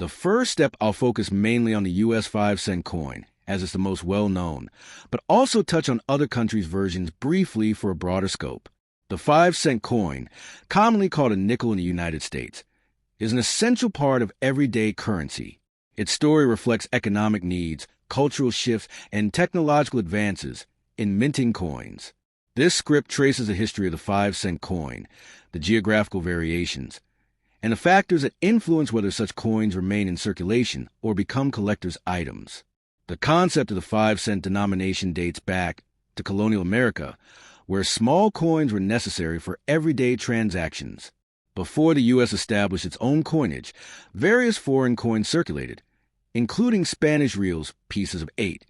The first step, I'll focus mainly on the US 5-cent coin, as it's the most well-known, but also touch on other countries' versions briefly for a broader scope. The 5-cent coin, commonly called a nickel in the United States, is an essential part of everyday currency. Its story reflects economic needs, cultural shifts, and technological advances in minting coins. This script traces the history of the 5-cent coin, the geographical variations, and the factors that influence whether such coins remain in circulation or become collectors' items. The concept of the 5-cent denomination dates back to colonial America, where small coins were necessary for everyday transactions. Before the U.S. established its own coinage, various foreign coins circulated, including Spanish reals, pieces of 8,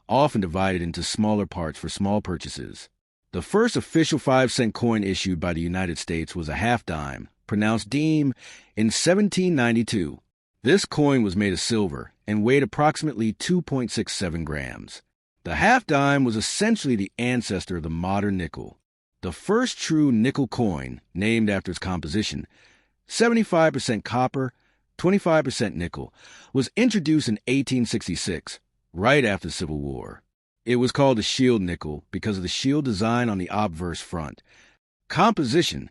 often divided into smaller parts for small purchases. The first official 5-cent coin issued by the United States was a half-dime, pronounced deem, in 1792. This coin was made of silver and weighed approximately 2.67 grams. The half-dime was essentially the ancestor of the modern nickel. The first true nickel coin, named after its composition, 75% copper, 25% nickel, was introduced in 1866, right after the Civil War. It was called the shield nickel because of the shield design on the obverse front. Composition: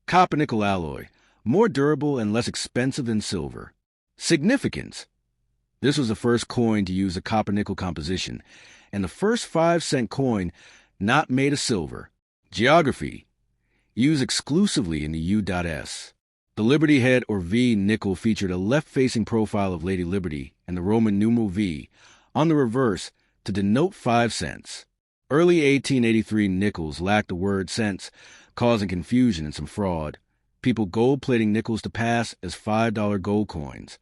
copper-nickel alloy, more durable and less expensive than silver. Significance: this was the first coin to use a copper-nickel composition, and the first 5-cent coin not made of silver. Geography: used exclusively in the U.S. The Liberty head or V nickel featured a left-facing profile of Lady Liberty and the Roman numeral V on the reverse to denote 5 cents. Early 1883 nickels lacked the word cents, causing confusion and some fraud. People gold-plating nickels to pass as $5 gold coins.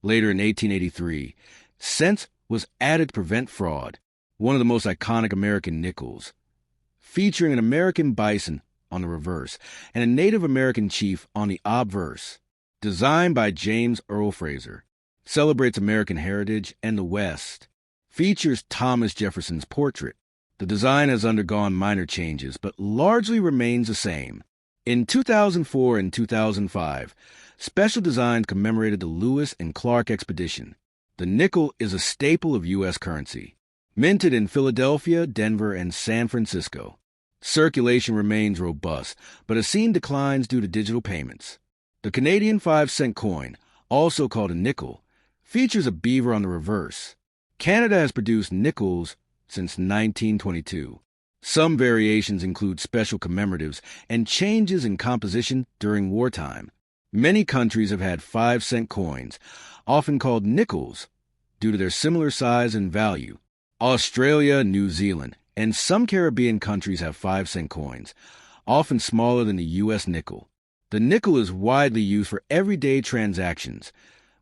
Later in 1883, cents was added to prevent fraud. One of the most iconic American nickels, featuring an American bison on the reverse and a Native American chief on the obverse, designed by James Earl Fraser, celebrates American heritage and the West, features Thomas Jefferson's portrait. The design has undergone minor changes, but largely remains the same. In 2004 and 2005, special designs commemorated the Lewis and Clark expedition. The nickel is a staple of U.S. currency, minted in Philadelphia, Denver, and San Francisco. Circulation remains robust, but has seen declines due to digital payments. The Canadian 5-cent coin, also called a nickel, features a beaver on the reverse. Canada has produced nickels since 1922. Some variations include special commemoratives and changes in composition during wartime. Many countries have had 5-cent coins, often called nickels, due to their similar size and value. Australia, New Zealand, and some Caribbean countries have 5-cent coins, often smaller than the U.S. nickel. The nickel is widely used for everyday transactions,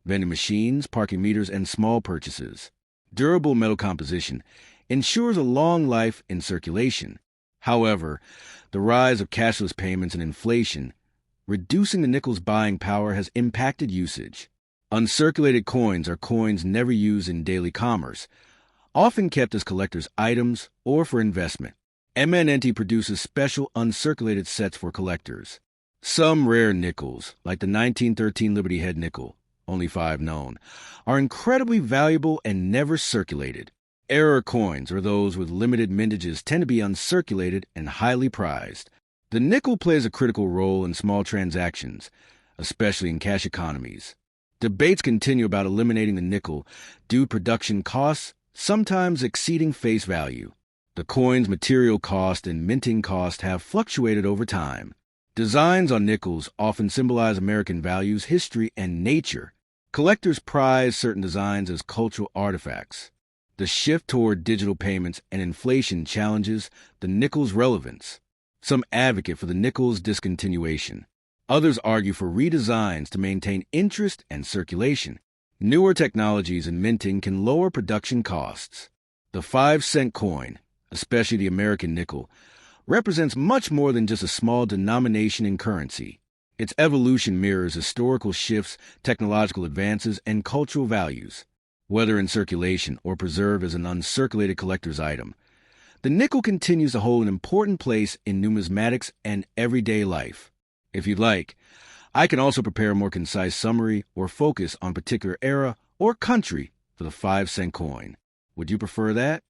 vending machines, parking meters, and small purchases. Durable metal composition ensures a long life in circulation. However, the rise of cashless payments and inflation, reducing the nickel's buying power, has impacted usage. Uncirculated coins are coins never used in daily commerce, often kept as collector's items or for investment. MNNT produces special uncirculated sets for collectors. Some rare nickels, like the 1913 Liberty Head nickel, only 5 known, are incredibly valuable and never circulated. Error coins, or those with limited mintages, tend to be uncirculated and highly prized. The nickel plays a critical role in small transactions, especially in cash economies. Debates continue about eliminating the nickel due to production costs, sometimes exceeding face value. The coin's material cost and minting cost have fluctuated over time. Designs on nickels often symbolize American values, history, and nature. Collectors prize certain designs as cultural artifacts. The shift toward digital payments and inflation challenges the nickel's relevance. Some advocate for the nickel's discontinuation. Others argue for redesigns to maintain interest and circulation. Newer technologies in minting can lower production costs. The 5-cent coin, especially the American nickel, represents much more than just a small denomination in currency. Its evolution mirrors historical shifts, technological advances, and cultural values. Whether in circulation or preserved as an uncirculated collector's item, the nickel continues to hold an important place in numismatics and everyday life. If you'd like, I can also prepare a more concise summary or focus on particular era or country for the 5-cent coin. Would you prefer that?